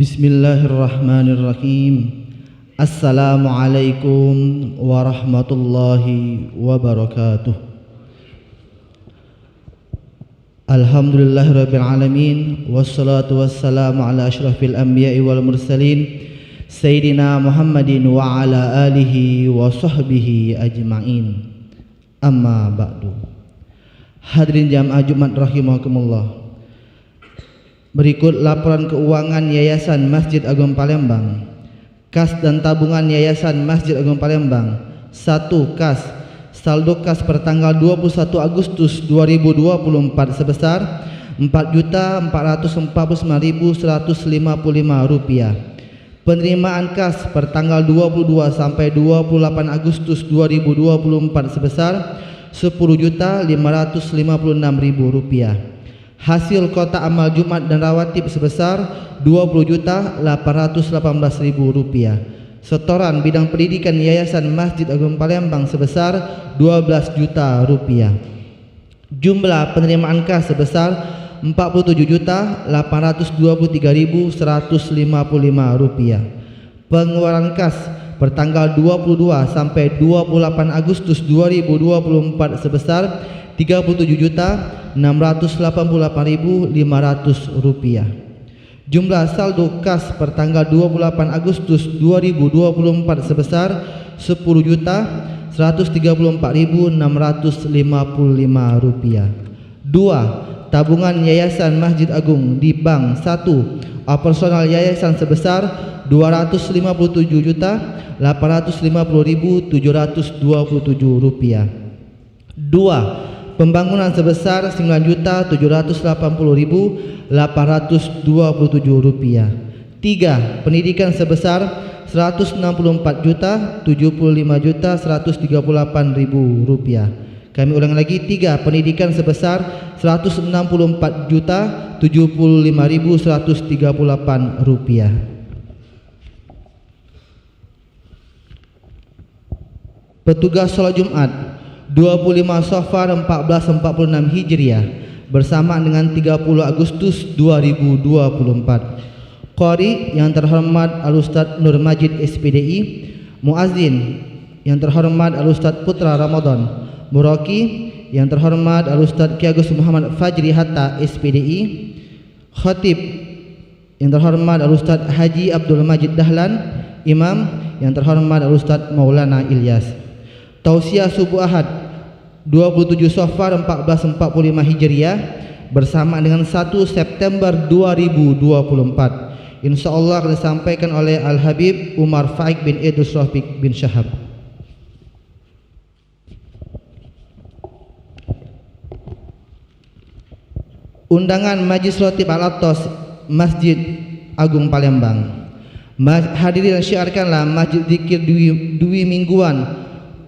Bismillahirrahmanirrahim. Assalamualaikum warahmatullahi wabarakatuh. Alhamdulillahirabbil alamin wassalatu wassalamu ala asyrafil anbiya'i wal mursalin sayyidina Muhammadin wa ala alihi wa sahbihi ajma'in. Amma ba'du. Hadirin jamaah Jumat rahimakumullah. Berikut laporan keuangan Yayasan Masjid Agung Palembang. Kas dan tabungan Yayasan Masjid Agung Palembang. 1. Kas. Saldo kas per tanggal 21 Agustus 2024 sebesar Rp4.449.155. Penerimaan kas per tanggal 22 sampai 28 Agustus 2024 sebesar Rp10.556.000. Hasil kotak amal Jumat dan rawatib sebesar Rp20.818.000. Setoran bidang pendidikan Yayasan Masjid Agung Palembang sebesar Rp12 juta. Jumlah penerimaan kas sebesar Rp47.823.155. Pengeluaran kas pertanggal 22 sampai 28 Agustus 2024 sebesar Rp37.688.500. Jumlah saldo kas pertanggal 28 Agustus 2024 sebesar Rp10.134.655. 2. Tabungan Yayasan Masjid Agung di Bank. 1. Operasional Yayasan sebesar Rp257.850.727. 2. Pembangunan sebesar Rp9.780.827. 3. Pendidikan sebesar Rp164.075.138.000. Kami ulang lagi. 3. Pendidikan sebesar Rp164.075.138. Petugas sholat Jumat 25 Safar 1446 Hijriah bersamaan dengan 30 Agustus 2024. Qari yang terhormat Al-Ustadz Nur Majid SPDI. Muazzin yang terhormat Al-Ustadz Putra Ramadan. Muraki yang terhormat Al-Ustadz Ki Agus Muhammad Fajri Hatta SPDI. Khatib yang terhormat Al-Ustadz Haji Abdul Majid Dahlan. Imam yang terhormat Al-Ustadz Maulana Ilyas. Tausiah subuh Ahad 27 Safar 1445 Hijriah bersama dengan 1 September 2024. InsyaAllah akan disampaikan oleh Al-Habib Umar Faik bin Idrus Rafiq bin Syahab. Undangan Majlis Rotib Al-Atos Masjid Agung Palembang. Hadirin syiarkanlah Masjid Zikir Dwi Mingguan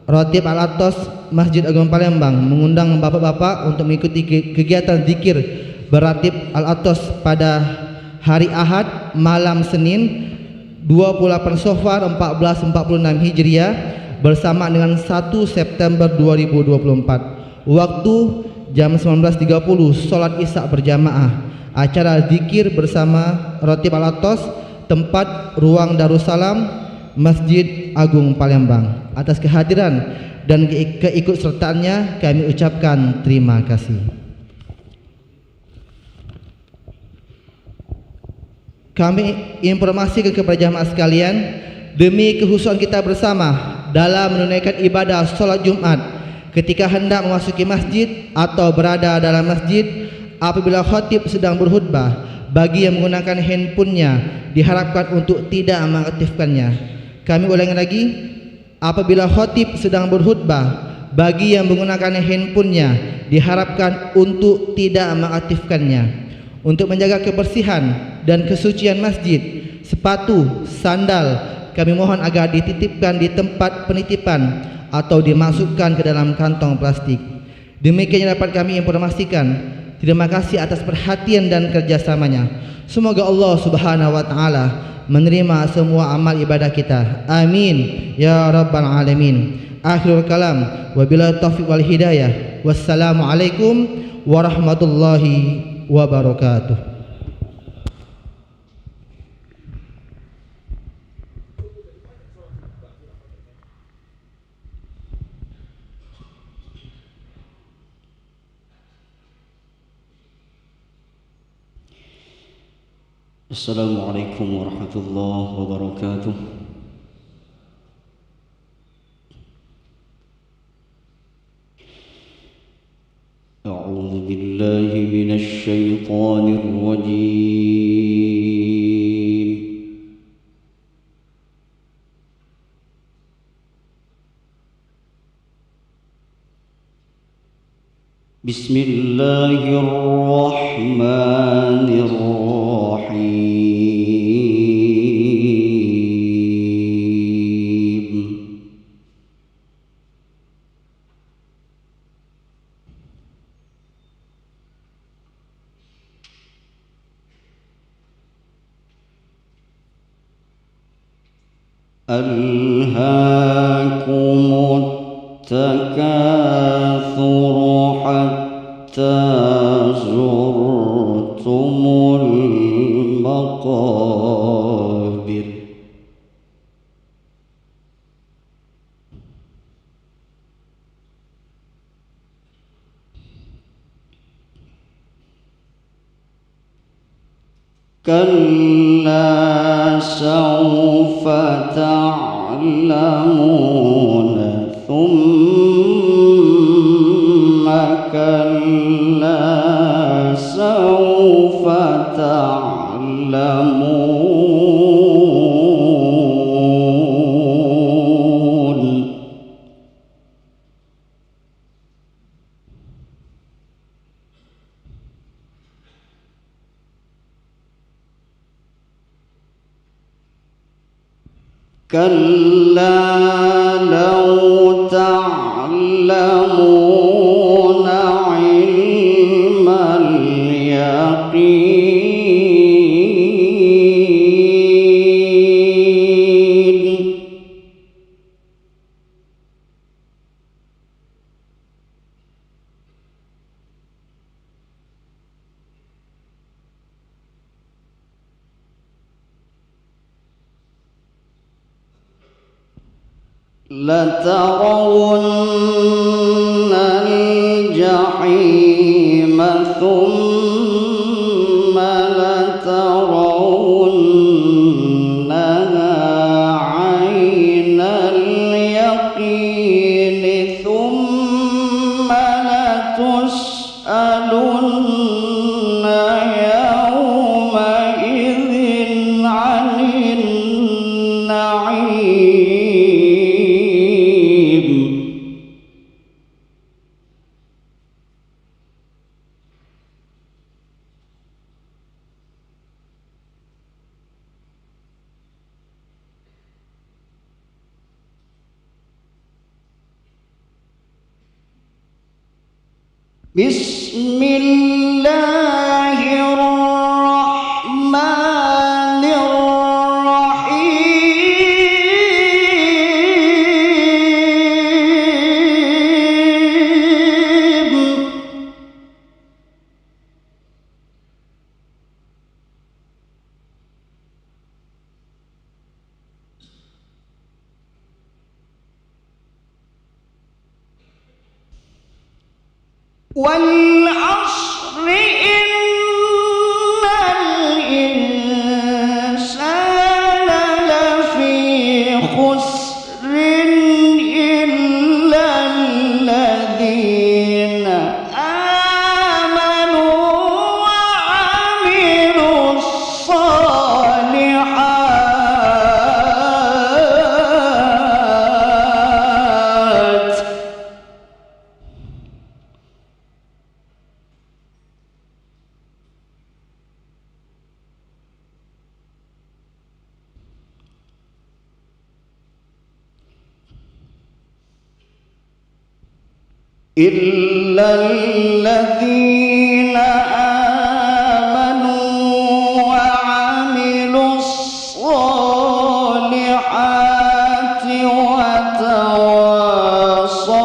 Rotib Al-Atos Masjid Agung Palembang mengundang bapak-bapak untuk mengikuti kegiatan zikir beratib Al-Atos pada hari Ahad malam Senin 28 Safar 1446 Hijriah bersama dengan 1 September 2024. Waktu jam 19.30 sholat isya berjamaah. Acara zikir bersama Rotib Al-Atos, tempat ruang Darussalam Masjid Agung Palembang. Atas kehadiran dan keikutsertaannya kami ucapkan terima kasih. Kami informasikan kepada jamaah sekalian, demi kehusuan kita bersama dalam menunaikan ibadah sholat Jumat, ketika hendak memasuki masjid atau berada dalam masjid, apabila khatib sedang berkhutbah, bagi yang menggunakan handphonenya diharapkan untuk tidak mengaktifkannya. Kami ulangi lagi, apabila khatib sedang berkhutbah, bagi yang menggunakan handphonenya diharapkan untuk tidak mengaktifkannya. Untuk menjaga kebersihan dan kesucian masjid, sepatu, sandal kami mohon agar dititipkan di tempat penitipan atau dimasukkan ke dalam kantong plastik. Demikian yang dapat kami informasikan. Terima kasih atas perhatian dan kerjasamanya. Semoga Allah Subhanahu wa Ta'ala menerima semua amal ibadah kita. Amin ya rabbal alamin. Akhirul kalam, wabillahi taufiq wal hidayah. Wassalamualaikum warahmatullahi wabarakatuh. Assalamualaikum warahmatullahi wabarakatuh. A'udzu billahi minasy syaithanir rajim. Bismillahirrahmanirrahim. Alhaakumut takatsur hatta zurtumul maqabir. Kalla sawfa ta'lamuna thumma kalla sawfa ta'lamun. Kalla law ta'lamuna 'ilmal yaqin latarawunna al-jahima thumma latarawunnaha 'ainal yaqini thumma latus'alunna yawma idzin 'anin na'im. Bismillahirrahmanirrahim. Wal 'ashri innal insana lafi khusrin illa alladhina amanu wa 'amilus shalihat. إلا الذين آمنوا وعملوا الصالحات وتواصوا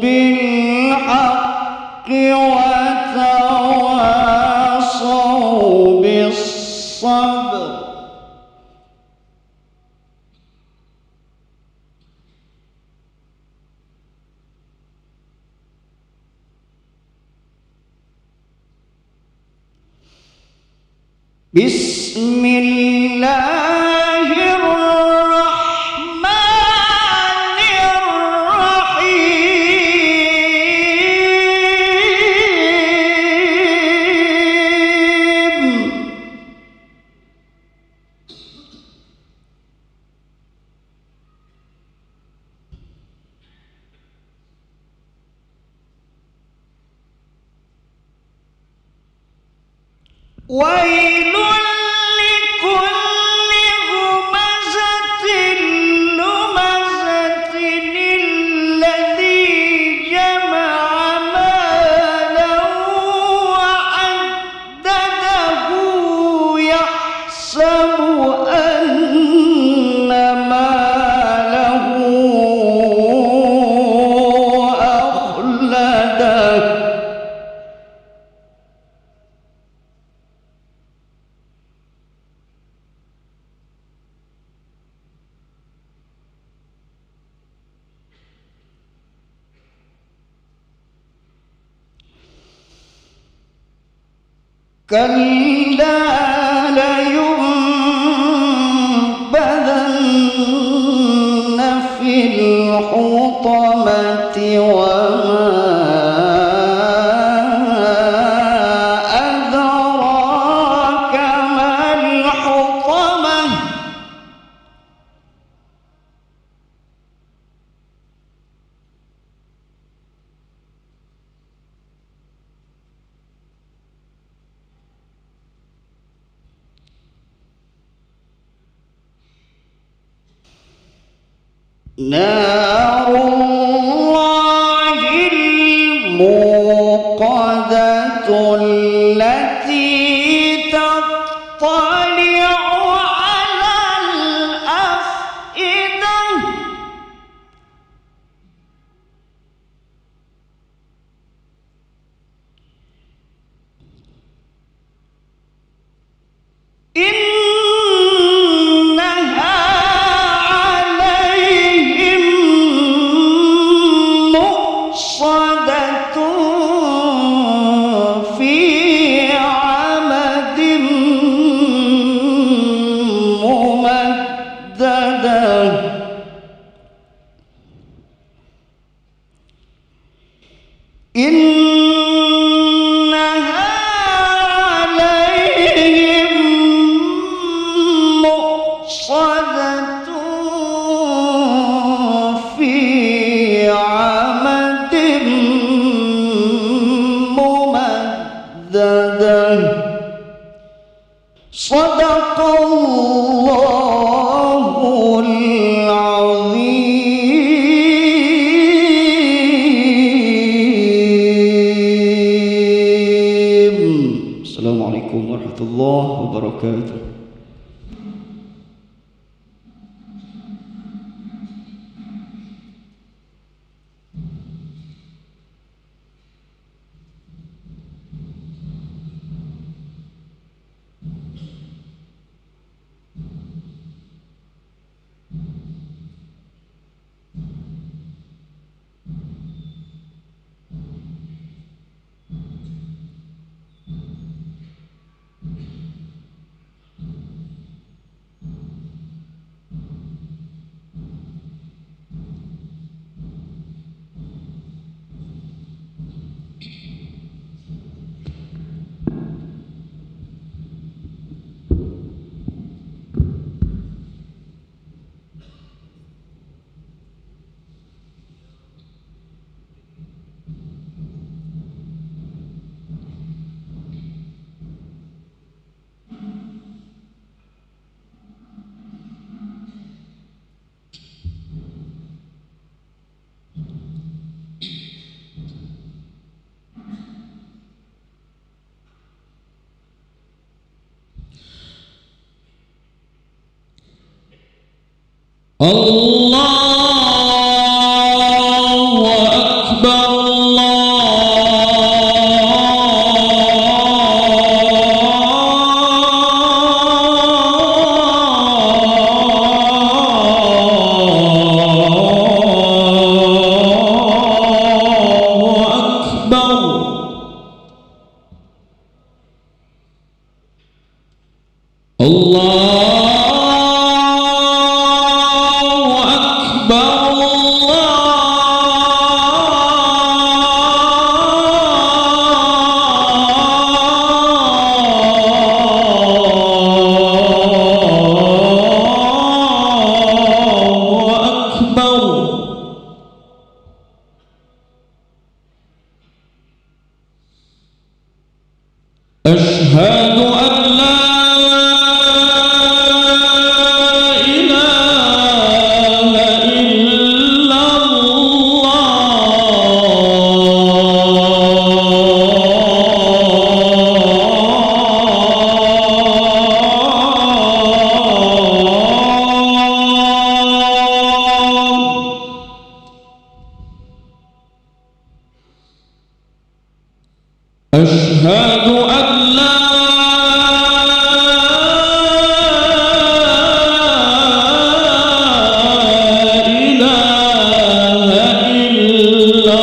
بالحق وتواصوا بالصبر. ويل لكل همزة لمزة الذي جمع مالا وعدده يحسب أن ماله أخلده كلا لينبذن في الحطمة وما أدراك ما الحطمة نار الله الموقدة التي تطلع على الأفئدة إنها عليهم مؤصدة في عمد ممددة صدق الله العظيم. Assalamualaikum warahmatullahi wabarakatuh. Allahu Akbar, Allahu Akbar. أشهد أن لا أشهد أن لا إله إلا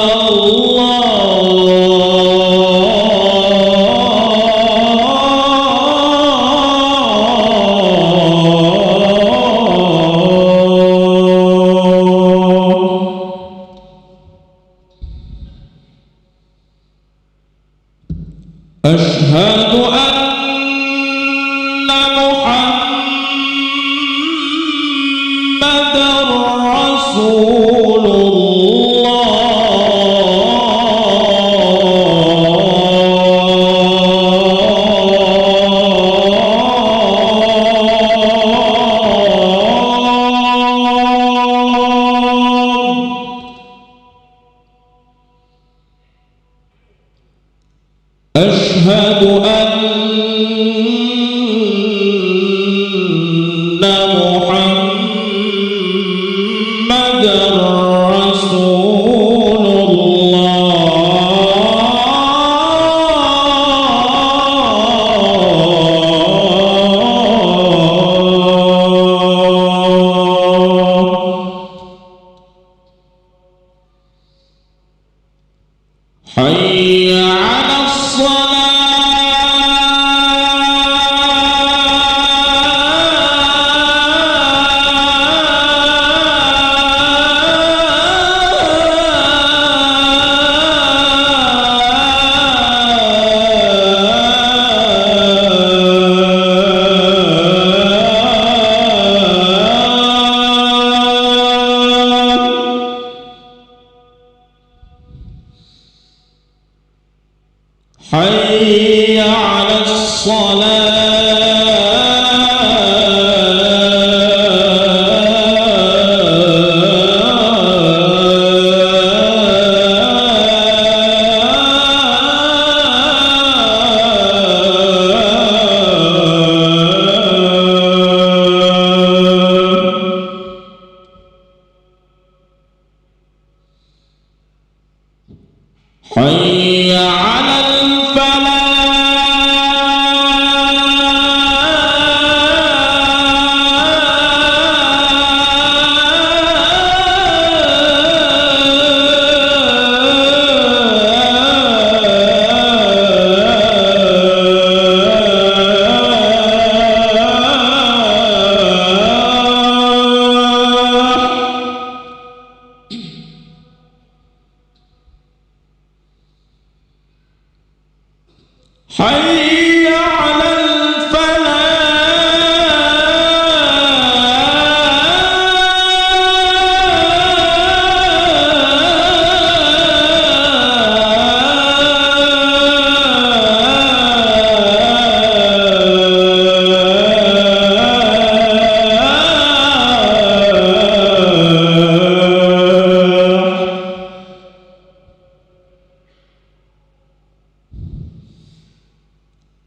أشهد أن محمدًا رسول أشهد أن محمدًا رسول حي على حي على حي على حي على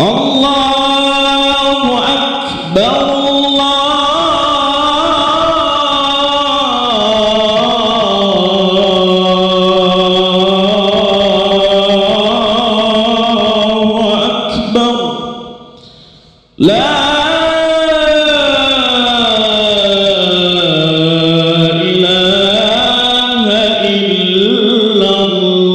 الله أكبر الله أكبر لا إله إلا الله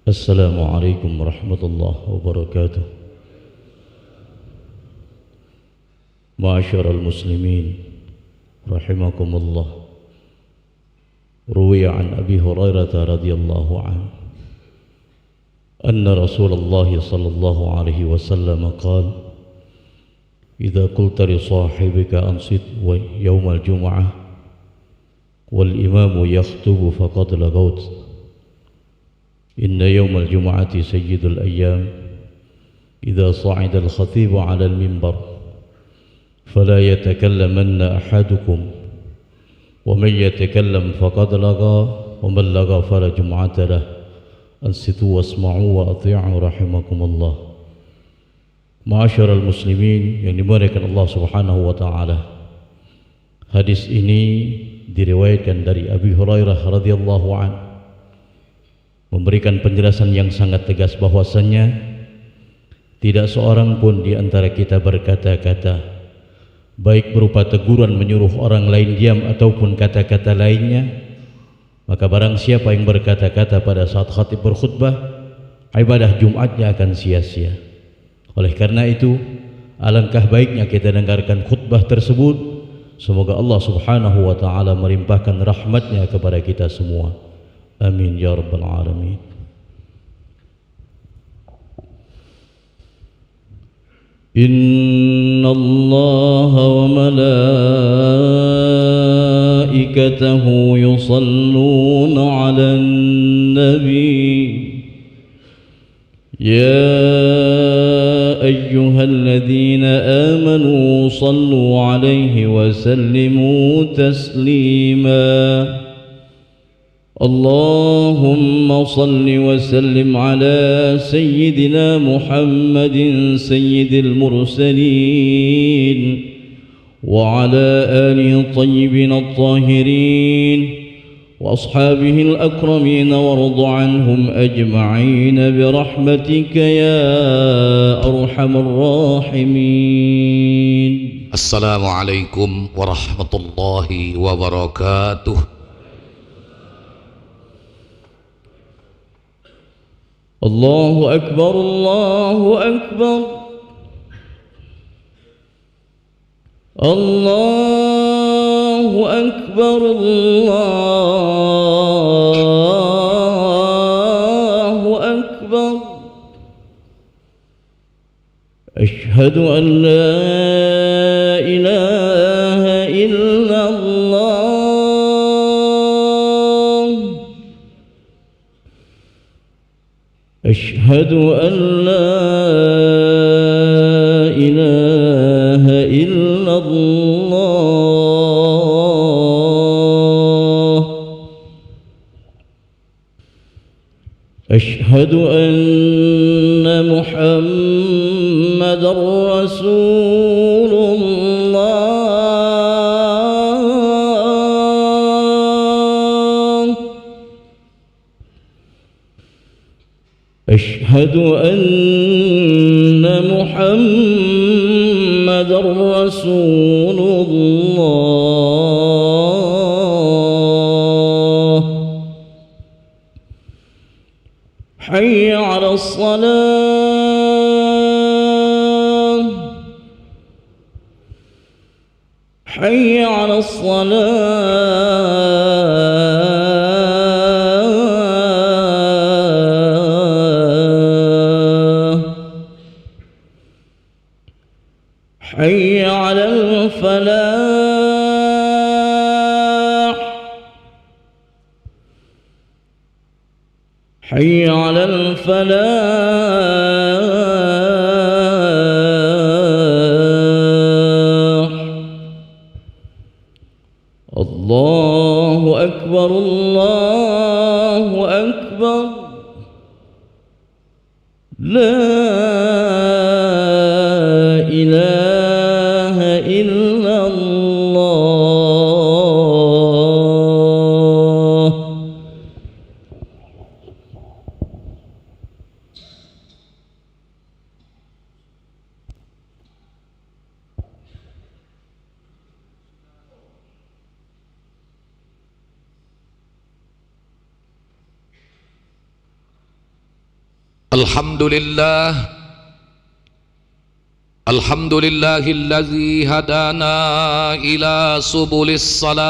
Assalamualaikum warahmatullahi wabarakatuh. Ma'asyiral muslimin rahimakumullah. Ruwiya an Abi Hurairah radhiyallahu anhu anna Rasulullah sallallahu alaihi wasallam qala idza qulta li sahibika ansit wa yawmal jum'ah wal imamu yakhutubu faqad lagaut. Inna yawmal jum'ati sayyidul ayyam idza sa'ida al-khathibu 'ala al-minbar fala yatakallamanna ahadukum wa man yatakallam faqad lagha wa man lagha fala jum'ata lah. Ansitu wasma'u wa athi'u rahimakumullah. Ma'asyiral muslimin yang dimuliakan Allah Subhanahu wa taala. Hadis ini diriwayatkan dari Abi Hurairah radhiyallahu anhu, memberikan penjelasan yang sangat tegas bahwasannya tidak seorang pun di antara kita berkata-kata baik berupa teguran menyuruh orang lain diam ataupun kata-kata lainnya, maka barang siapa yang berkata-kata pada saat khatib berkhutbah, ibadah Jumatnya akan sia-sia. Oleh karena itu, alangkah baiknya kita dengarkan khutbah tersebut. Semoga Allah Subhanahu wa taala melimpahkan rahmatnya kepada kita semua. Amin ya rabbal alamin. Inna Allah wa malaikatahu yusalluna 'alan nabi. Ya ayyuhalladzina amanu sallu 'alaihi wa sallimu taslima. اللهم صل وسلم على سيدنا محمد سيد المرسلين وعلى آله الطيبين الطاهرين وأصحابه الأكرمين وارض عنهم أجمعين برحمتك يا أرحم الراحمين. السلام عليكم ورحمة الله وبركاته. الله أكبر الله أكبر الله أكبر الله أكبر. أشهد أن لا إله إلا الله. أشهد أن لا إله إلا الله. أشهد أن محمد رسول الله. أشهد أن محمد رسول الله. حي على الصلاة. حي على الصلاة. حي على الفلاح. حي على الفلاح. الله أكبر الله أكبر. لا إله إلا الله. Alhamdulillah, alhamdulillahillazi hadana ila subulis salam.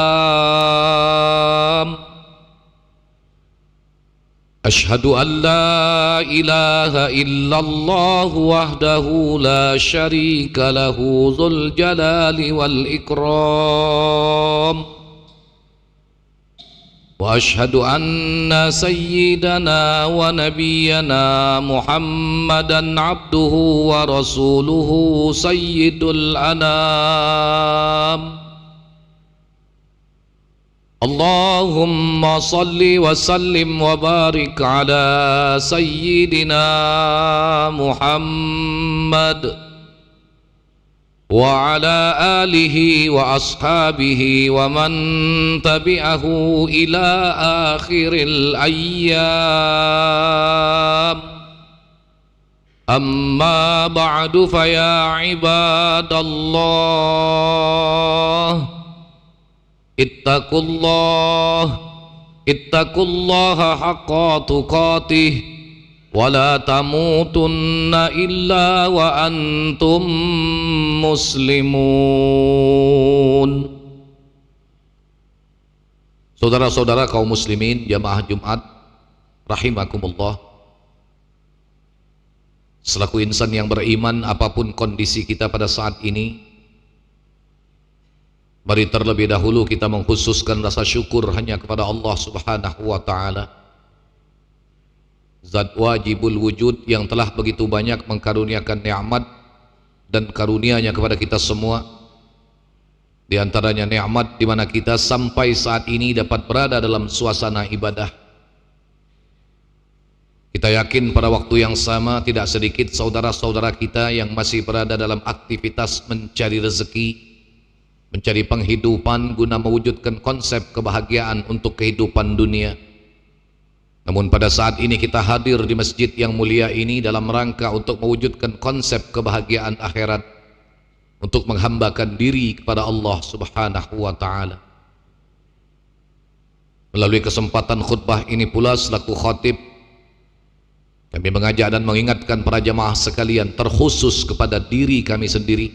Ashhadu an la ilaha illallah wahdahu la syarika lahu dzul jalali wal ikram. Wa ashhadu anna sayyidana wa nabiyyana Muhammadan abduhu wa rasuluhu sayyidul anam. Allahumma salli wa sallim wa barik ala sayyidina Muhammad wa ala alihi wa ashabihi wa man tabi'ahu ila akhiril ayyam. Amma ba'du fa ya ibadallah, ittaqullaha haqqa tuqatih wa la tamutunna illa wa antum muslimun. Saudara-saudara kaum muslimin jamaah Jumat rahimakumullah, selaku insan yang beriman apapun kondisi kita pada saat ini, mari terlebih dahulu kita mengkhususkan rasa syukur hanya kepada Allah Subhanahu wa ta'ala, Zat wajibul wujud yang telah begitu banyak mengkaruniakan nikmat dan karunia-Nya kepada kita semua. Di antaranya nikmat di mana kita sampai saat ini dapat berada dalam suasana ibadah. Kita yakin pada waktu yang sama tidak sedikit saudara-saudara kita yang masih berada dalam aktivitas mencari rezeki, mencari penghidupan guna mewujudkan konsep kebahagiaan untuk kehidupan dunia. Namun pada saat ini kita hadir di masjid yang mulia ini dalam rangka untuk mewujudkan konsep kebahagiaan akhirat, untuk menghambakan diri kepada Allah Subhanahu wa ta'ala. Melalui kesempatan khutbah ini pula selaku khatib, kami mengajak dan mengingatkan para jamaah sekalian, terkhusus kepada diri kami sendiri.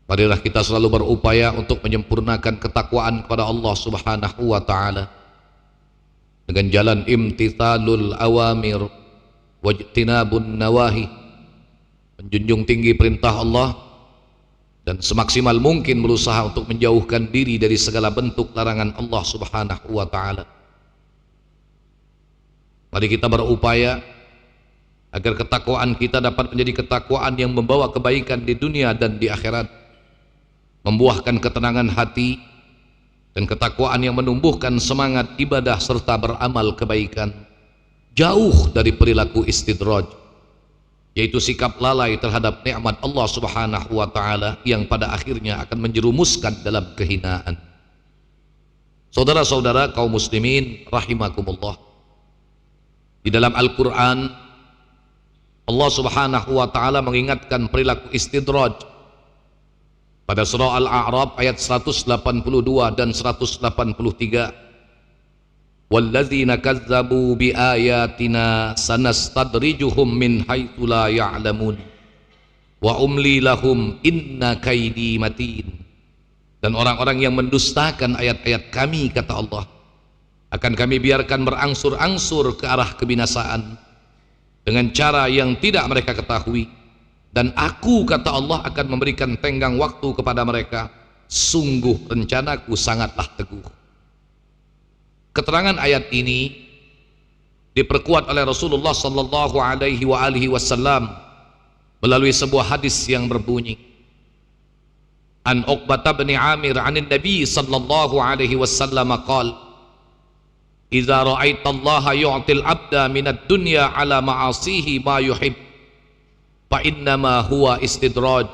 Marilah kita selalu berupaya untuk menyempurnakan ketakwaan kepada Allah Subhanahu wa ta'ala dengan jalan imtithalul awamir wajtinabun nawahi, menjunjung tinggi perintah Allah dan semaksimal mungkin berusaha untuk menjauhkan diri dari segala bentuk larangan Allah Subhanahu wa ta'ala. Mari kita berupaya agar ketakwaan kita dapat menjadi ketakwaan yang membawa kebaikan di dunia dan di akhirat, membuahkan ketenangan hati dan ketakwaan yang menumbuhkan semangat ibadah serta beramal kebaikan, jauh dari perilaku istidraj, yaitu sikap lalai terhadap nikmat Allah Subhanahu wa ta'ala yang pada akhirnya akan menjerumuskan dalam kehinaan. Saudara-saudara kaum muslimin rahimakumullah, di dalam Al-Quran Allah Subhanahu wa ta'ala mengingatkan perilaku istidraj pada surah Al-A'raf ayat 182 dan 183. Walladzina kazzabu biayatina sanastadrijuhum min haitsu la ya'lamun wa umli lahum inna kaidi matin. Dan orang-orang yang mendustakan ayat-ayat kami, kata Allah, akan kami biarkan berangsur-angsur ke arah kebinasaan dengan cara yang tidak mereka ketahui. Dan aku, kata Allah, akan memberikan tenggang waktu kepada mereka. Sungguh rencanaku sangatlah teguh. Keterangan ayat ini diperkuat oleh Rasulullah sallallahu alaihi wasallam melalui sebuah hadis yang berbunyi, An Uqbah bin Amir anin Nabi sallallahu alaihi wasallam qala, Idza ra'aitallaha yu'til 'abda minad dunya 'ala ma'asihi ma yuhib fa innama huwa istidraj.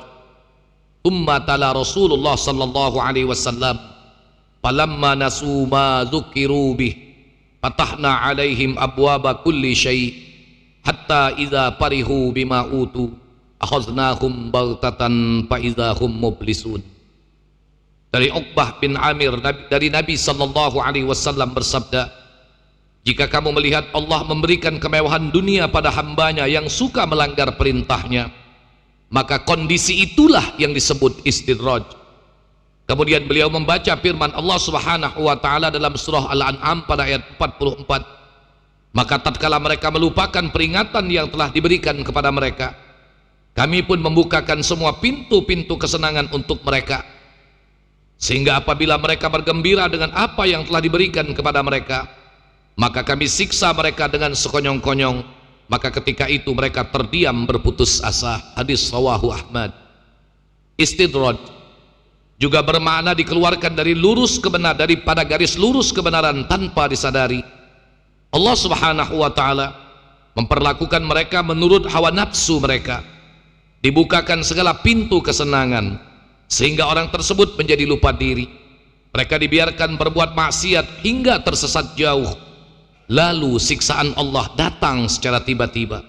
Thumma tala Rasulullah sallallahu alaihi wasallam, falamma nasu ma dzukiru bih fatahna alaihim abwaba kulli syai' hatta idza farihu bima utu akhaznahum baghtatan fa idza hum mublisun. Dari Uqbah bin Amir dari Nabi sallallahu alaihi wasallam bersabda, Jika kamu melihat Allah memberikan kemewahan dunia pada hambanya yang suka melanggar perintahnya, maka kondisi itulah yang disebut istidraj. Kemudian beliau membaca firman Allah Subhanahu wa taala dalam surah Al-An'am pada ayat 44. Maka tatkala mereka melupakan peringatan yang telah diberikan kepada mereka, kami pun membukakan semua pintu-pintu kesenangan untuk mereka, sehingga apabila mereka bergembira dengan apa yang telah diberikan kepada mereka, maka kami siksa mereka dengan sekonyong-konyong. Maka ketika itu mereka terdiam berputus asa. Hadis rawahu Ahmad. Istidraj juga bermakna dikeluarkan daripada garis lurus kebenaran tanpa disadari. Allah Subhanahu wa taala memperlakukan mereka menurut hawa nafsu mereka. Dibukakan segala pintu kesenangan sehingga orang tersebut menjadi lupa diri. Mereka dibiarkan berbuat maksiat hingga tersesat jauh. Lalu siksaan Allah datang secara tiba-tiba.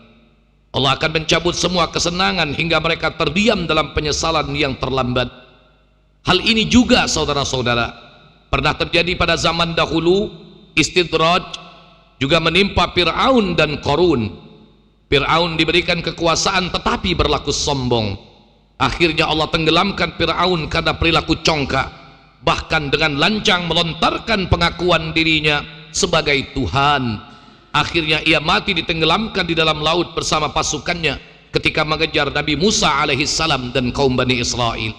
Allah akan mencabut semua kesenangan hingga mereka terdiam dalam penyesalan yang terlambat. Hal ini juga saudara-saudara pernah terjadi pada zaman dahulu. Istidraj juga menimpa Fir'aun dan Qarun. Fir'aun diberikan kekuasaan tetapi berlaku sombong. Akhirnya Allah tenggelamkan Fir'aun karena perilaku congkak, bahkan dengan lancang melontarkan pengakuan dirinya sebagai Tuhan. Akhirnya ia mati ditenggelamkan di dalam laut bersama pasukannya ketika mengejar Nabi Musa alaihissalam dan kaum Bani Israel.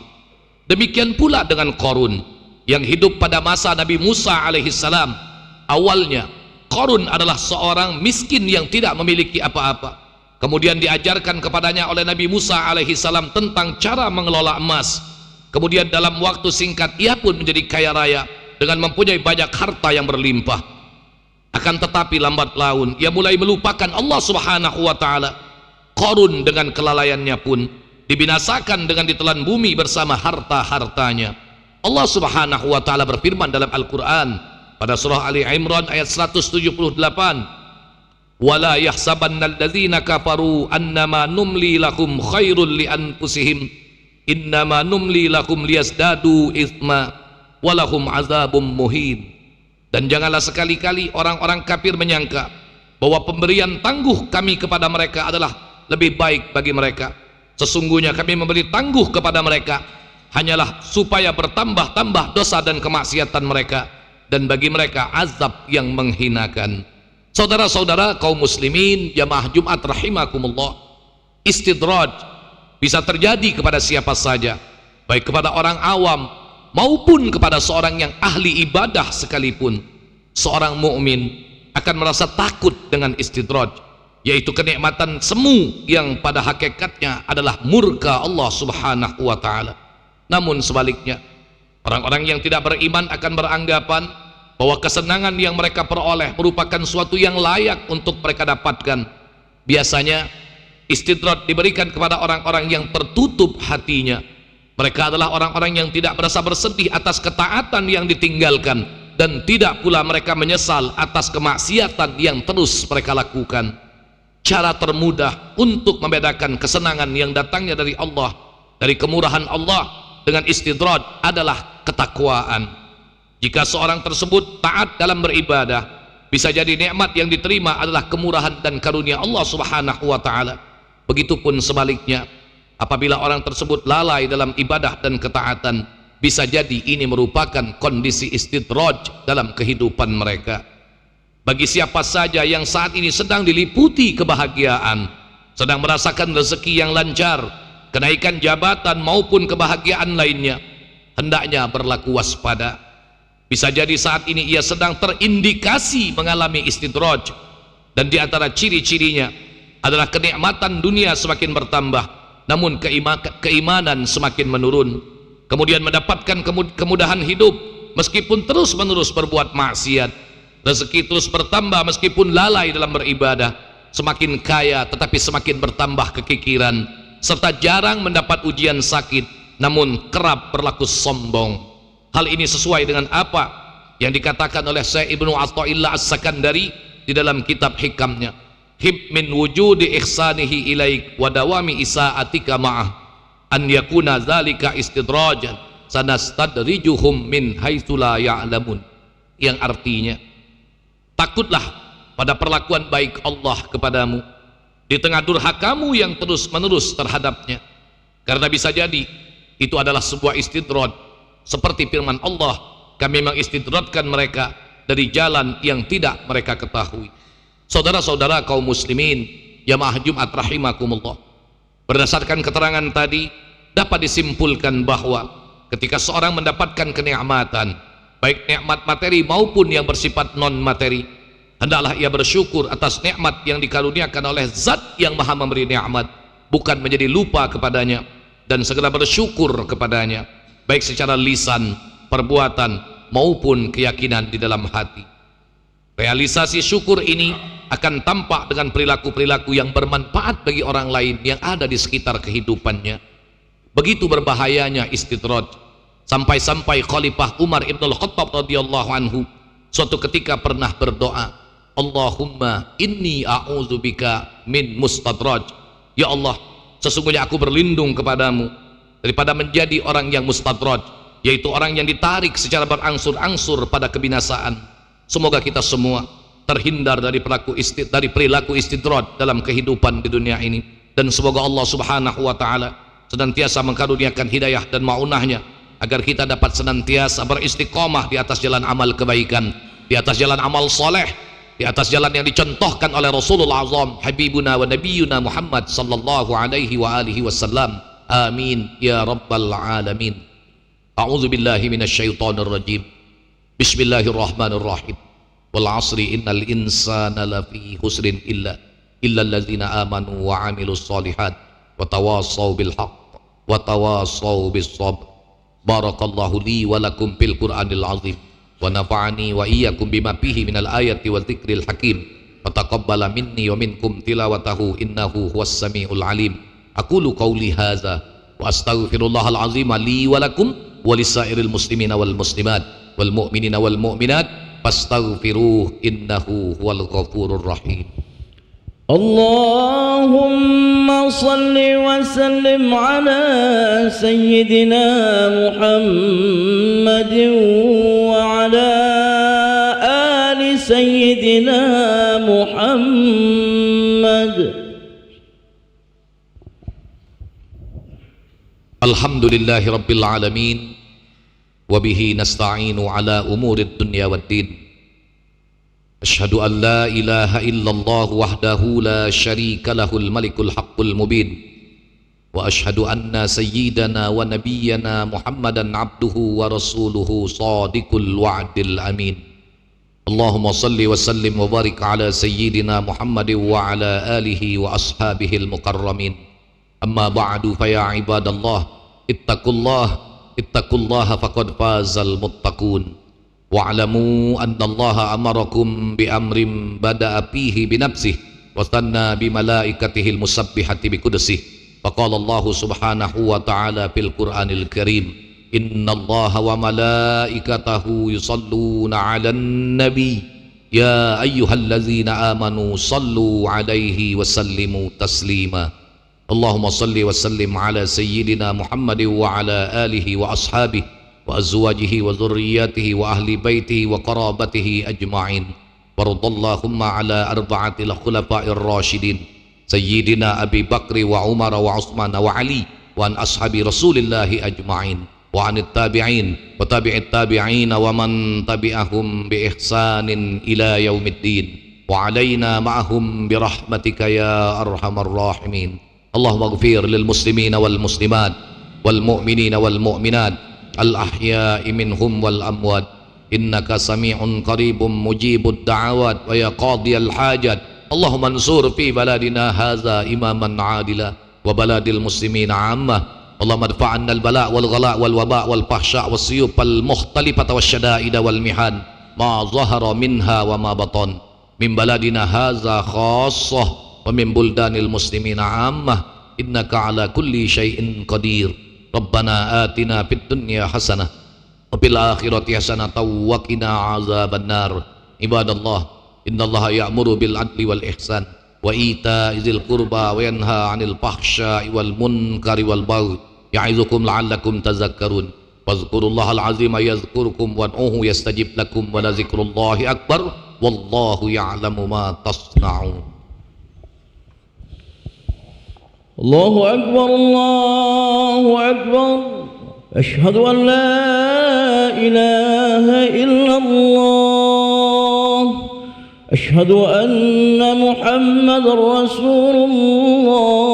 Demikian pula dengan Qarun yang hidup pada masa Nabi Musa alaihissalam. Awalnya Qarun adalah seorang miskin yang tidak memiliki apa-apa. Kemudian diajarkan kepadanya oleh Nabi Musa alaihissalam tentang cara mengelola emas. Kemudian dalam waktu singkat ia pun menjadi kaya raya dengan mempunyai banyak harta yang berlimpah. Akan tetapi lambat laun ia mulai melupakan Allah Subhanahu wa taala. Qarun dengan kelalaiannya pun dibinasakan dengan ditelan bumi bersama harta-hartanya. Allah Subhanahu wa taala berfirman dalam Al-Qur'an pada surah Ali Imran ayat 178, "Wala yahsabannal ladzina kafaru annama numli lahum khairul li anfusihim innama numli lahum liyazdadu itsma walahum azabum muhin." Dan janganlah sekali-kali orang-orang kafir menyangka bahwa pemberian tangguh kami kepada mereka adalah lebih baik bagi mereka. Sesungguhnya kami memberi tangguh kepada mereka hanyalah supaya bertambah-tambah dosa dan kemaksiatan mereka, dan bagi mereka azab yang menghinakan. Saudara-saudara kaum muslimin jamaah Jumat rahimakumullah, istidraj bisa terjadi kepada siapa saja, baik kepada orang awam maupun kepada seorang yang ahli ibadah sekalipun. Seorang mukmin akan merasa takut dengan istidraj, yaitu kenikmatan semu yang pada hakikatnya adalah murka Allah Subhanahu wa taala. Namun sebaliknya, orang-orang yang tidak beriman akan beranggapan bahwa kesenangan yang mereka peroleh merupakan suatu yang layak untuk mereka dapatkan. Biasanya istidraj diberikan kepada orang-orang yang tertutup hatinya. Mereka adalah orang-orang yang tidak merasa bersedih atas ketaatan yang ditinggalkan, dan tidak pula mereka menyesal atas kemaksiatan yang terus mereka lakukan. Cara termudah untuk membedakan kesenangan yang datangnya dari Allah, dari kemurahan Allah, dengan istidraj adalah ketakwaan. Jika seorang tersebut taat dalam beribadah, bisa jadi nikmat yang diterima adalah kemurahan dan karunia Allah Subhanahu wa taala. Begitupun sebaliknya, apabila orang tersebut lalai dalam ibadah dan ketaatan, bisa jadi ini merupakan kondisi istidraj dalam kehidupan mereka. Bagi siapa saja yang saat ini sedang diliputi kebahagiaan, sedang merasakan rezeki yang lancar, kenaikan jabatan maupun kebahagiaan lainnya, hendaknya berlaku waspada. Bisa jadi saat ini ia sedang terindikasi mengalami istidraj, dan di antara ciri-cirinya adalah kenikmatan dunia semakin bertambah, namun keimanan semakin menurun. Kemudian mendapatkan kemudahan hidup meskipun terus-menerus berbuat maksiat. Rezeki terus bertambah meskipun lalai dalam beribadah. Semakin kaya tetapi semakin bertambah kekikiran, serta jarang mendapat ujian sakit, namun kerap berlaku sombong. Hal ini sesuai dengan apa yang dikatakan oleh Syekh Ibnu Athaillah As-Sakandari di dalam kitab hikamnya, "Hib min wujudi ihsanihi ilaik wa dawami isa'atika ma'ah an yakuna dzalika istidrajan sanastadrijuhum min haitsu la ya'lamun." Yang artinya, takutlah pada perlakuan baik Allah kepadamu, di tengah durhakamu yang terus menerus terhadapnya. Karena bisa jadi itu adalah sebuah istidraj, seperti firman Allah, kami mengistidradkan mereka dari jalan yang tidak mereka ketahui. Saudara-saudara kaum muslimin jamaah Jumat rahimakumullah, berdasarkan keterangan tadi dapat disimpulkan bahwa ketika seorang mendapatkan kenikmatan, baik nikmat materi maupun yang bersifat non materi, hendaklah ia bersyukur atas nikmat yang dikaruniakan oleh Zat yang Maha memberi nikmat, bukan menjadi lupa kepadanya, dan segera bersyukur kepadanya, baik secara lisan, perbuatan maupun keyakinan di dalam hati. Realisasi syukur ini akan tampak dengan perilaku-perilaku yang bermanfaat bagi orang lain yang ada di sekitar kehidupannya. Begitu berbahayanya istidraj, sampai-sampai Khalifah Umar ibn al-Khattab radhiyallahu anhu suatu ketika pernah berdoa, Allahumma inni a'udzubika min mustadraj. Ya Allah, sesungguhnya aku berlindung kepadamu daripada menjadi orang yang mustadraj, yaitu orang yang ditarik secara berangsur-angsur pada kebinasaan. Semoga kita semua terhindar dari perilaku istidraj dalam kehidupan di dunia ini, dan semoga Allah subhanahu wa ta'ala senantiasa mengkaruniakan hidayah dan ma'unahnya agar kita dapat senantiasa beristiqomah di atas jalan amal kebaikan, di atas jalan amal soleh, di atas jalan yang dicontohkan oleh Rasulullah Azam Habibuna wa Nabiyuna Muhammad sallallahu alaihi wa alihi wasallam. Amin ya rabbal alamin. A'udzu billahi minasyaitonir rajim. Bismillahirrahmanirrahim. Wal 'asri innal insana lafi khusrin illa allazina amanu wa 'amilus shalihat wa tawassaw bil haqq wa tawassaw bis sabr. Barakallahu li wa lakum fil Qur'anil 'azim wa nafa'ani wa iyyakum bima fihi minal ayati wa dzikril hakim. Wa taqabbala minni wa minkum tilawatahu innahu huwas samiul alim. Aqulu qawli hadza wa astaghfirullahal 'azim li wa lakum wa lisairil muslimina wal muslimat wal mu'minina wal mu'minat fastaghfiruh innahu huwal ghafurur rahim. Allahumma salli wa sallim ala sayyidina Muhammadin wa ala ali sayyidina Muhammad. Alhamdulillahi rabbil alamin, wabihi nasta'inu ala umurid dunya waddin. Asyhadu an la ilaha illallah wahdahu la syarika lahul malikul haqqul mubin, wa asyhadu anna sayyidana wa nabiyyana Muhammadan abduhu wa rasuluhu sadiqul wa'dil amin. Allahumma salli wa sallim wa barik ala sayyidina Muhammadin wa ala alihi wa ashabihil mukarramin. Amma ba'du, fa ya ibadallah ittaqullaha faqad fazal muttaqun. Wa'lamu anna Allaha amarakum bi amrin bada'a fihi bi nafsihi wa thanna bi malaikatihil musabbihati bi qudsihi. Faqala Allah subhanahu wa ta'ala fil Qur'anil Karim, inna Allaha wa malaikatahu yusalluna 'alan nabi ya ayyuhallazina amanu sallu 'alaihi wa sallimu taslima. Allahumma salli wa sallim ala sayyidina Muhammadin wa ala alihi wa ashabihi wa azwajihi wa dzurriyyatihi wa ahli baitihi wa qarabatihi ajma'in. Waradallahumma ala arba'atil khulafa'ir rasyidin sayyidina Abi Bakri wa Umar wa Utsman wa Ali wa an ashabi Rasulillahi ajma'in wa anit tabi'in wa tabi'it tabi'in wa man tabi'ahum bi ihsanin ila yaumiddin wa alaina ma'ahum bi rahmatika ya arhamar rahimin. Allahumma ighfir lil muslimina wal muslimat wal mu'minina wal mu'minat al-ahya'i minhum wal amwat innaka sami'un qaribun mujibud da'awat wa ya qadiyal hajat. Allahumma ansur fi baladina hadza imaman adila wa baladil muslimina ammah. Allahumma adfa'anna al-bala' wal ghala' wal waba' wal fahsya' was suyub al mukhtalifata wasyada'ida wal mihan ma zahara minha wa ma batan min baladina hadza khassah wa min buldanil muslimina ammah innaka ala kulli syai'in qadir. Rabbana atina fid dunya hasanah wa fil akhirati hasanah wa qina azabannar. Ibadallah, innallaha ya'muru bil adli wal ihsan wa ita'izil qurba wa yanha 'anil fahsya'i wal munkari wal baghi ya'izukum la'allakum tadhakkarun. Wazkurullahal azima yazkurkum wad'uhu yastajib lakum wa la zikrullahi akbar wallahu ya'lamu ma tasna'un. Allahu akbar, Allahu akbar. Asyhadu an la ilaha illallah. Asyhadu anna Muhammadar Rasulullah.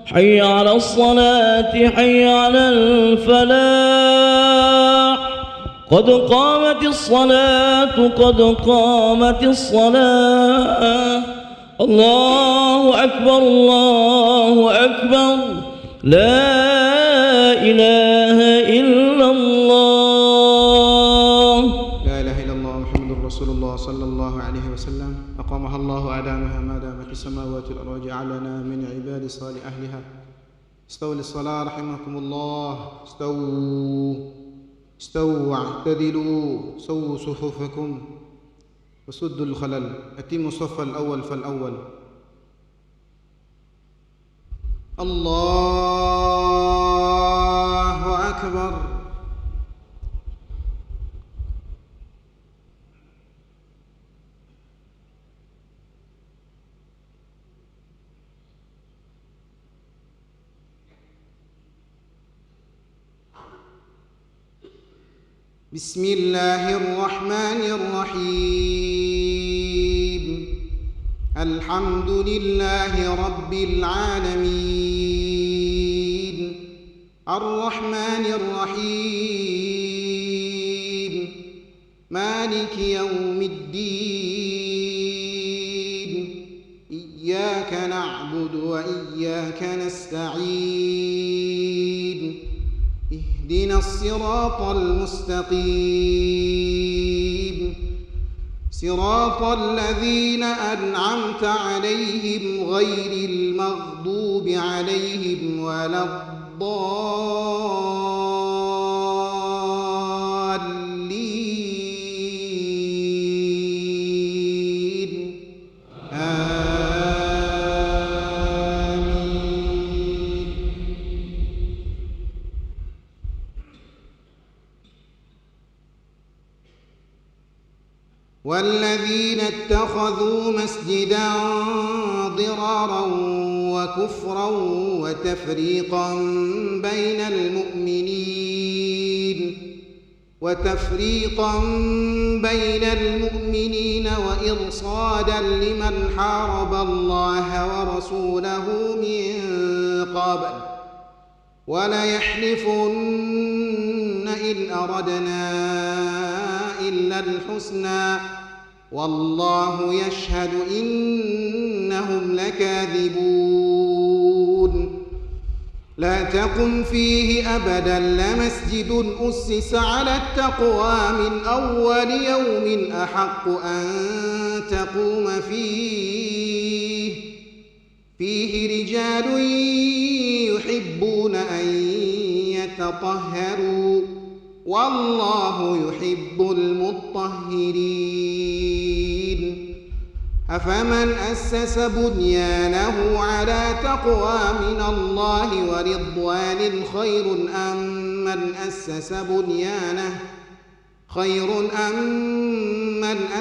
حي على الصلاة حي على الفلاح قد قامت الصلاة قد قامت الصلاة الله أكبر الله أكبر لا إله إلا الله لا إله إلا الله محمد رسول الله صلى الله عليه وسلم أقامها الله أدامها ما دامت السماوات والأرض وجعلنا من عباد صالح أهلها استووا للصلاة رحمكم الله استووا واعتدلوا سووا صفوفكم وسدوا الخلل أتموا الصف الأول فالأول الله أكبر بسم الله الرحمن الرحيم الحمد لله رب العالمين الرحمن الرحيم مالك يوم الدين إياك نعبد وإياك نستعين اهدنا الصراط المستقيم صراط الذين أنعمت عليهم غير المغضوب عليهم ولا الضالين آمين. والذين اتخذوا مسجدا ضرارا وكفرا وتفريقا بين المؤمنين وإرصادا لمن حارب الله ورسوله من قبل وليحلفن إن أردنا إلا الحسنى والله يشهد إنهم لكاذبون لا تقم فيه أبدا لمسجد أسس على التقوى من أول يوم أحق أن تقوم فيه رجال يحبون أن يتطهروا والله يحب المطهرين أفمن أسس بنيانه على تقوى من الله ورضوان خير أم من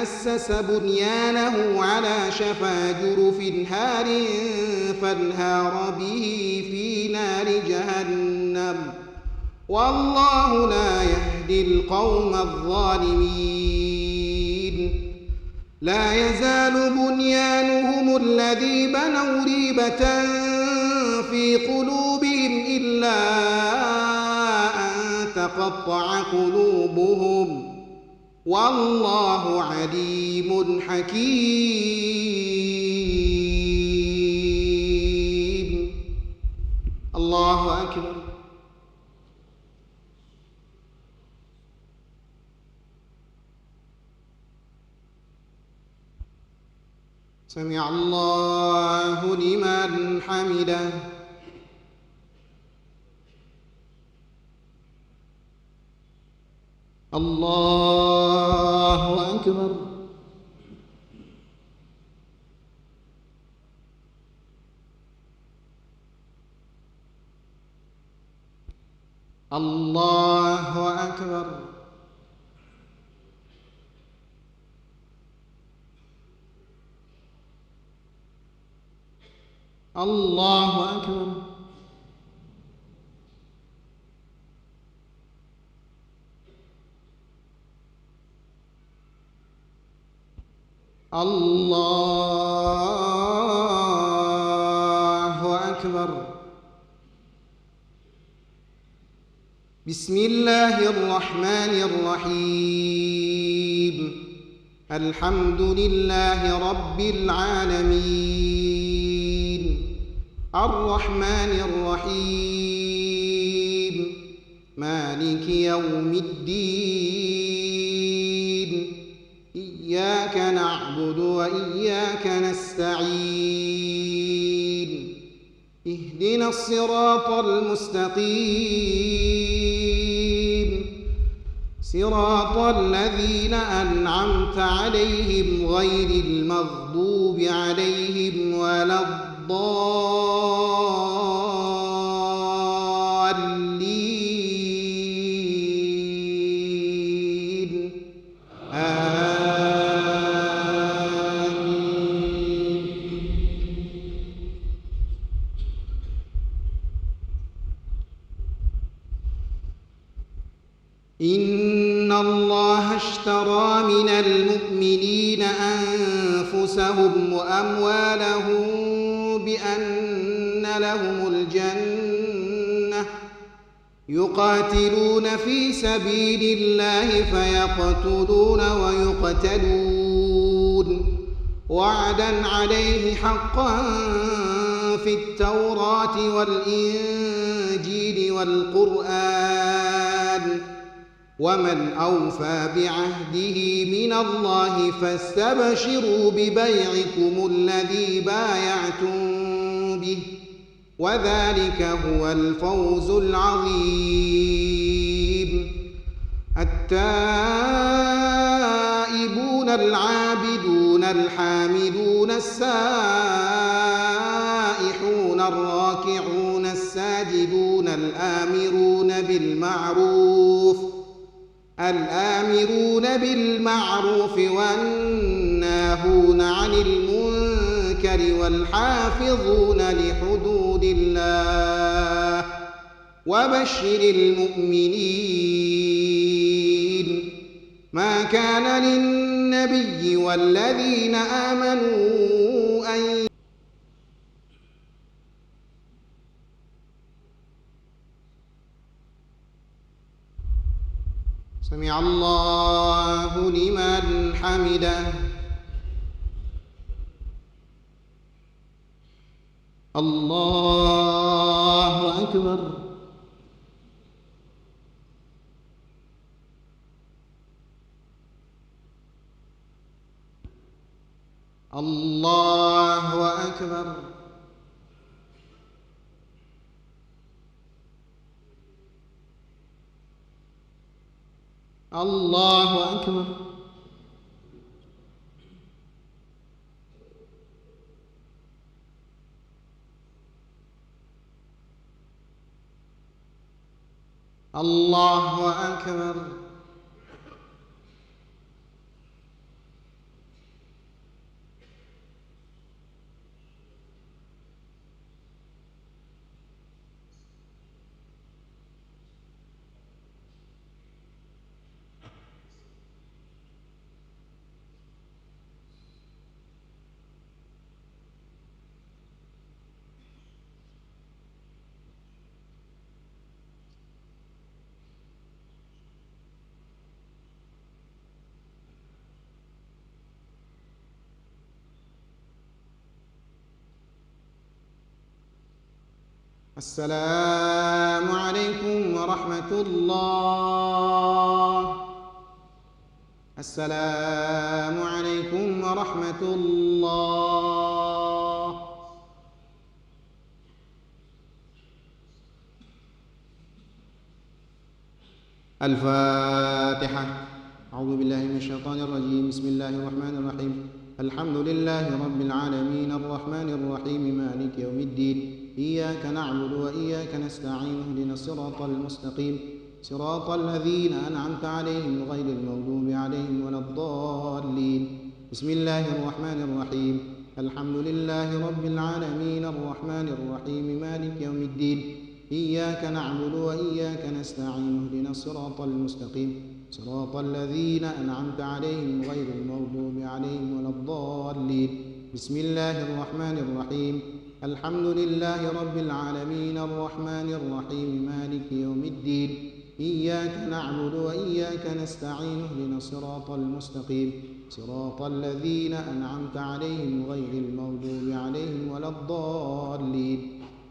أسس بنيانه على شفا جرف هار فانهار به في نار جهنم والله لا يهدي القوم الظالمين لا يزال بنيانهم الذي بنوا ريبة في قلوبهم إلا أن تقطع قلوبهم والله عليم حكيم. الله أكبر. سمع الله لمن حمده. الله أكبر. الله أكبر. الله أكبر. الله أكبر. بسم الله الرحمن الرحيم. الحمد لله رب العالمين الرحمن الرحيم مالك يوم الدين إياك نعبد وإياك نستعين اهدنا الصراط المستقيم صراط الذين أنعمت عليهم غير المغضوب عليهم ولا الضالين آمين. إن الله اشترى من المؤمنين أنفسهم وأموالهم بأن لهم الجنة يقاتلون في سبيل الله فيقتلون ويقتلون وعدا عليه حقا في التوراة والإنجيل والقرآن ومن أوفى بعهده من الله فاستبشروا ببيعكم الذي بايعتم به وذلك هو الفوز العظيم. التائبون العابدون الحامدون السائحون الراكعون الساجدون الآمرون بالمعروف والناهون عن المنكر والحافظون لحدود الله وبشر المؤمنين. ما كان للنبي والذين آمنوا أن سمع الله لمن حمده. الله أكبر. الله أكبر. الله أكبر. الله أكبر. السلام عليكم ورحمة الله. السلام عليكم ورحمة الله. الفاتحة. أعوذ بالله من الشيطان الرجيم. بسم الله الرحمن الرحيم. الحمد لله رب العالمين الرحمن الرحيم مالك يوم الدين إياك نعبد وإياك نستعين اهدنا الصراط المستقيم صراط الذين أنعمت عليهم غير المغضوب عليهم ولا الضالين. بسم الله الرحمن الرحيم. الحمد لله رب العالمين الرحمن الرحيم مالك يوم الدين إياك نعبد وإياك نستعين اهدنا الصراط المستقيم صراط الذين أنعمت عليهم غير المغضوب عليهم ولا الضالين بسم الله الرحمن الرحيم الحمد لله رب العالمين الرحمن الرحيم مالك يوم الدين إياك نعبد وإياك نستعين اهدنا الصراط المستقيم صراط الذين أنعمت عليهم غير المغضوب عليهم ولا الضالين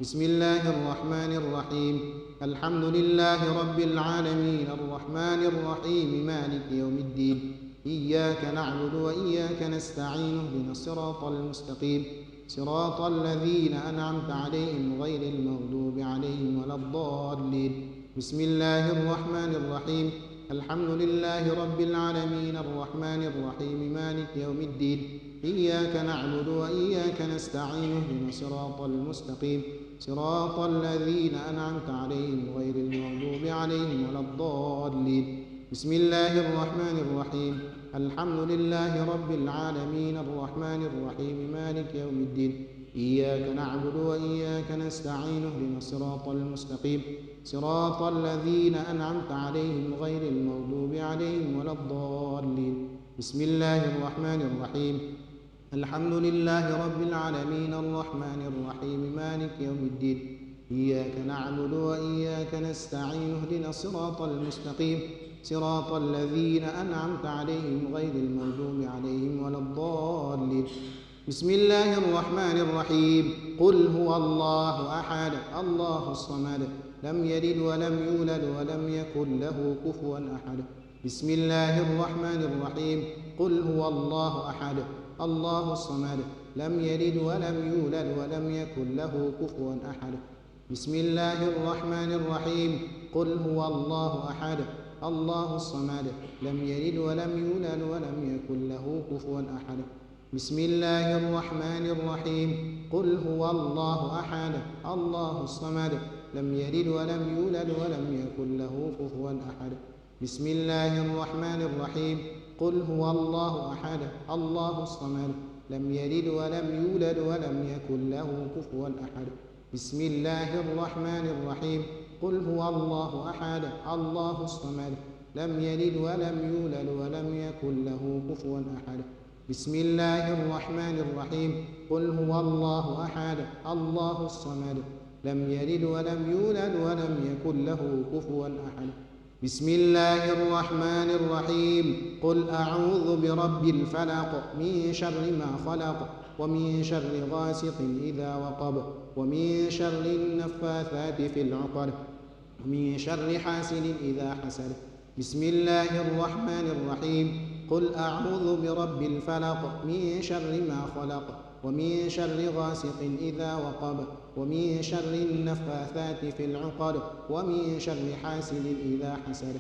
بسم الله الرحمن الرحيم الحمد لله رب العالمين الرحمن الرحيم مالك يوم الدين إياك نعبد وإياك نستعين اهدنا الصراط المستقيم صراط الذين أنعمت عليهم غير المغضوب عليهم ولا الضالين بسم الله الرحمن الرحيم الحمد لله رب العالمين الرحمن الرحيم مالك يوم الدين إياك نعبد وإياك نستعين اهدنا الصراط المستقيم صراط الذين أنعمت عليهم غير المغضوب عليهم ولا الضالين بسم الله الرحمن الرحيم الحمد لله رب العالمين الرحمن الرحيم مالك يوم الدين إياك نعبد وإياك نستعين اهدنا الصراط المستقيم صراط الذين أنعمت عليهم غير المغضوب عليهم ولا الضالين بسم الله الرحمن الرحيم الحمد لله رب العالمين الرحمن الرحيم مالك يوم الدين إياك نعبد وإياك نستعين اهدنا الصراط المستقيم صراط الذين أنعمت عليهم غير المغضوب عليهم ولا الضالين بسم الله الرحمن الرحيم قل هو الله أحد الله الصمد لم يلد ولم يولد ولم يكن له كفوا أحد بسم الله الرحمن الرحيم قل هو الله أحد الله الصمد لم يلد ولم يولد ولم يكن له كفوا أحد بسم الله الرحمن الرحيم قل هو الله أحد الله الصمد لم يلد ولم يولد ولم يكن له كفوا أحد بسم الله الرحمن الرحيم قل هو الله أحد الله الصمد لم يلد ولم يولد ولم يكن له كفوا أحد بسم الله الرحمن الرحيم قل هو الله أحد الله الصمد لم يلد ولم يولد ولم يكن له كفوا أحد بسم الله الرحمن الرحيم قل هو الله أحد الله الصمد لم يلد ولم يولد ولم يكن له كفوا أحد بسم الله الرحمن الرحيم قل هو الله أحد الله الصمد لم يلد ولم يولد ولم يكن له كفوا أحد بسم الله الرحمن الرحيم قل أعوذ برب الفلق من شر ما خلق ومن شر غاسق إذا وقب ومن شر النفاثات في العقد ومن شر حاسد إذا حسد بسم الله الرحمن الرحيم قل أعوذ برب الفلق من شر ما خلق ومن شر غاسق إذا وقب ومن شر النفاثات في العقد ومن شر حاسد إذا حسد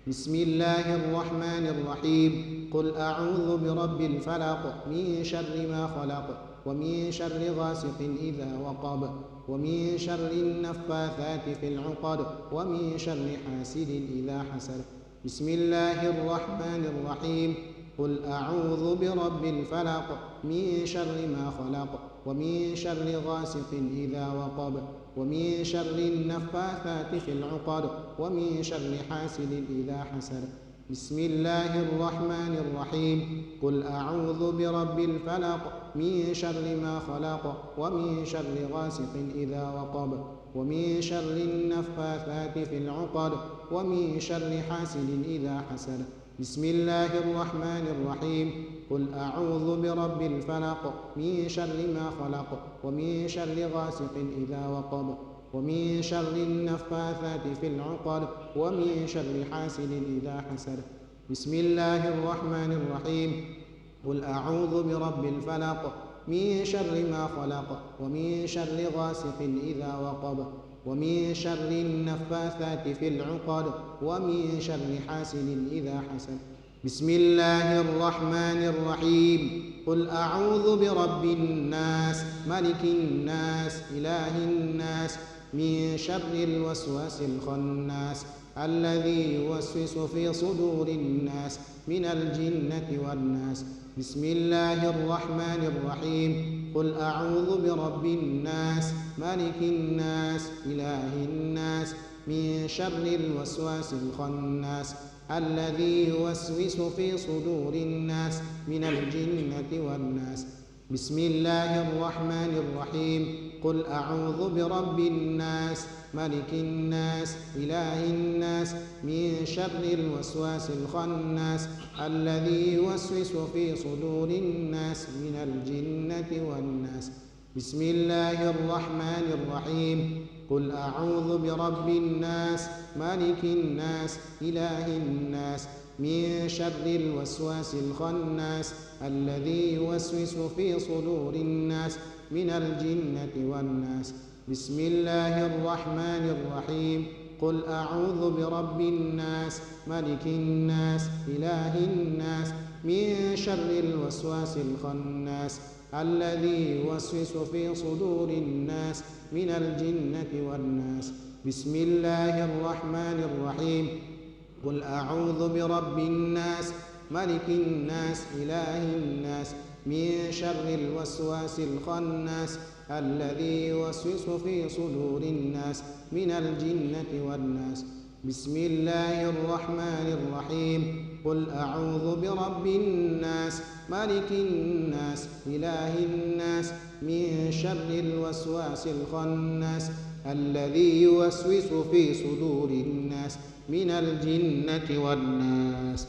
بسم الله الرحمن الرحيم قل أعوذ برب الفلق من شر ما خلق ومن شر غاسق إذا وقب ومن شر النفاثات في العقد ومن شر حاسد إذا حسد بسم الله الرحمن الرحيم قل أعوذ برب الفلق من شر ما خلق ومن شر غاسق إذا وقب ومن شر النفاثات في العقد ومن شر حاسد إذا حسد بسم الله الرحمن الرحيم قل أعوذ برب الفلق من شر ما خلق ومن شر غاسق إذا وقب ومن شر النفاثات في العقد ومن شر حاسد إذا حسد بسم الله الرحمن الرحيم قل أعوذ برب الفلق من شر ما خلق ومن شر غاسق إذا وقب ومن شر النفاثات في العقد ومن شر حاسد إذا حسد بسم الله الرحمن الرحيم قل أعوذ برب الفلق من شر ما خلق ومن شر غاسق إذا وقب ومن شر النفاثات في العقد ومن شر حاسد إذا حسد بسم الله الرحمن الرحيم قل أعوذ برب الناس ملك الناس إله الناس من شر الوسواس الخناس الذي يوسوس في صدور الناس من الجنة والناس بسم الله الرحمن الرحيم قل أعوذ برب الناس ملك الناس إله الناس من شر الوسواس الخناس الذي يوسوس في صدور الناس من الجنة والناس. بسم الله الرحمن الرحيم قل أعوذ برب الناس ملك الناس إله الناس من شر الوسواس الخناس الذي يوسوس في صدور الناس من الجنة والناس. بسم الله الرحمن الرحيم قل أعوذ برب الناس ملك الناس إله الناس من شر الوسواس الخناس الذي يوسوس في صدور الناس من الجنة والناس. بسم الله الرحمن الرحيم قل أعوذ برب الناس ملك الناس إله الناس من شر الوسواس الخناس الذي يوسوس في صدور الناس من الجنة والناس. بسم الله الرحمن الرحيم قل أعوذ برب الناس ملك الناس إله الناس من شر الوسواس الخناس الذي يوسوس في صدور الناس من الجنة والناس. بسم الله الرحمن الرحيم قل أعوذ برب الناس ملك الناس إله الناس من شر الوسواس الخناس الذي يوسوس في صدور الناس من الجنة والناس.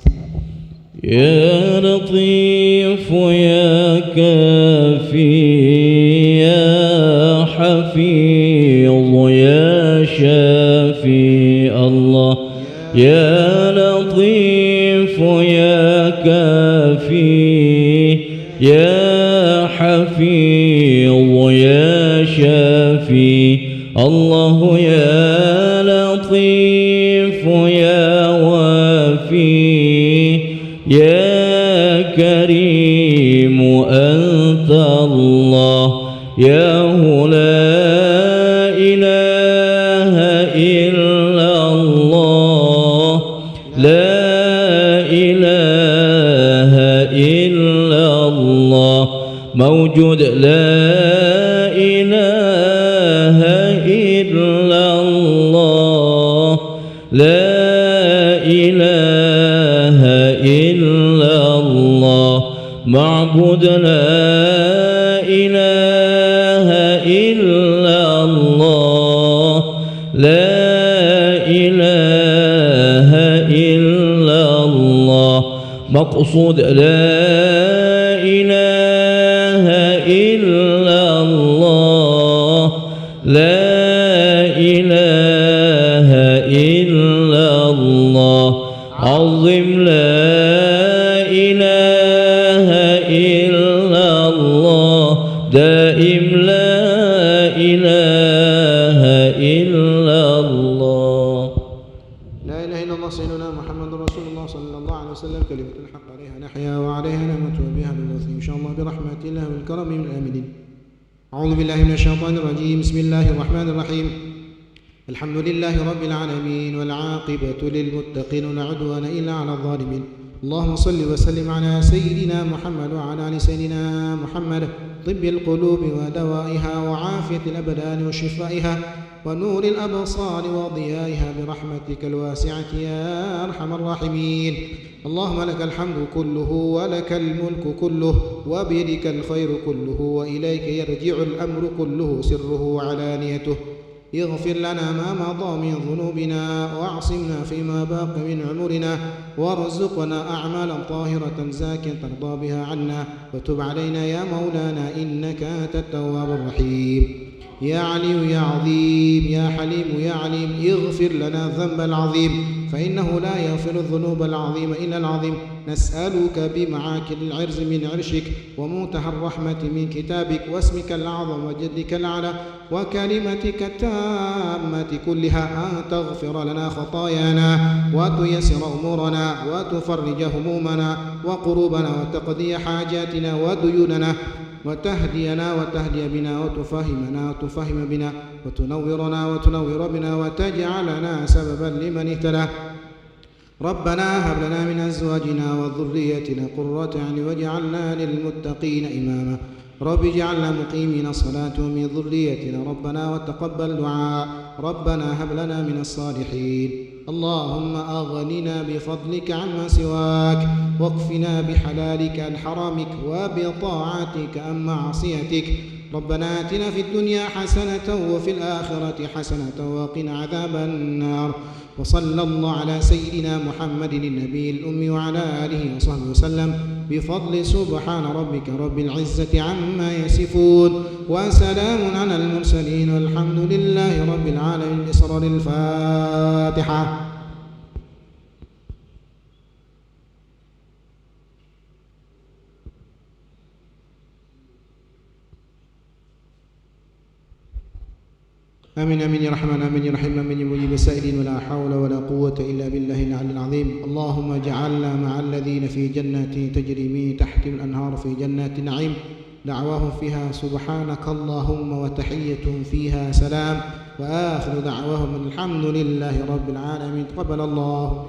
يا لطيف يا كافي يا حفيظ يا شافي الله. يا لطيف يا كافي يا حفيظ يا شافي الله. يا لطيف يا وافي يا كريم أنت الله. يا هو لا إله إلا الله لا إله إلا الله موجود لا إله إلا الله لا إله إلا الله معبود لا إله إلا الله لا إله إلا الله مقصود لا إله إلا الله لا إله إلا الله عظم لا إله إلا الله دائم لا إله إلا الله. لا إله إلا الله سيدنا محمد رسول الله صلى الله عليه وسلم كلمة الحق عليها نحيا وعليها نموت وبها نموت إن شاء الله برحمة الله والكرم من الآمنين. أعوذ بالله من الشيطان الرجيم. بسم الله الرحمن الرحيم الحمد لله رب العالمين والعاقبة للمتقين ولا عدوان إلا على الظالمين. اللهم صل وسلم على سيدنا محمد وعلى آل سيدنا محمد طب القلوب ودوائها وعافية الأبدان وشفائها ونور الأبصار وضيائها برحمتك الواسعة يا أرحم الراحمين. اللهم لك الحمد كله ولك الملك كله وبيدك الخير كله وإليك يرجع الأمر كله سره وعلانيته. اغفر لنا ما مضى من ذنوبنا واعصمنا فيما باق من عمرنا وارزقنا أعمالا طاهرة زاكية ترضى بها عنا وتب علينا يا مولانا إنك أنت التواب الرحيم. يا علي يا عظيم يا حليم يا عليم اغفر لنا الذنب العظيم فإنه لا يغفر الذنوب العظيم إلا العظيم. نسألك بمعاكل العرز من عرشك ومنتهى الرحمة من كتابك واسمك الأعظم وجدك الأعلى وكلمتك التامة كلها أن تغفر لنا خطايانا وتيسر أمورنا وتفرج همومنا وقروبنا وتقضي حاجاتنا وديوننا وتهدينا وتهدي بنا وتفهمنا وتفهم بنا وتنورنا وتنور بنا وتجعلنا سببا لمن اهتدى. ربنا هب لنا من أزواجنا وذريتنا قرة أعين واجعلنا للمتقين إماما. رب اجعلنا مقيمين الصلاة ومن ذريتنا ربنا وتقبل دعاء ربنا هب لنا من الصالحين اللهم أغننا بفضلك عما سواك واكفنا بحلالك عن حرامك وبطاعتك عن معصيتك ربنا آتنا في الدنيا حسنة وفي الآخرة حسنة وقنا عذاب النار وصلى الله على سيدنا محمد النبي الأمي وعلى آله وصحبه وسلم بفضل سبحان ربك رب العزة عما يصفون وسلام على المرسلين والحمد لله رب العالمين. بسرور الفاتحة. آمين آمين يا رحمن آمين يا رحيم آمين يا مجيب السائلين ولا حول ولا قوة إلا بالله العلي العظيم. اللهم اجعلنا مع الذين في جنات تجري من تحتهم الأنهار في جنات النعيم دعواهم فيها سبحانك اللهم وتحيتهم فيها سلام وآخر دعواهم الحمد لله رب العالمين. تقبل الله.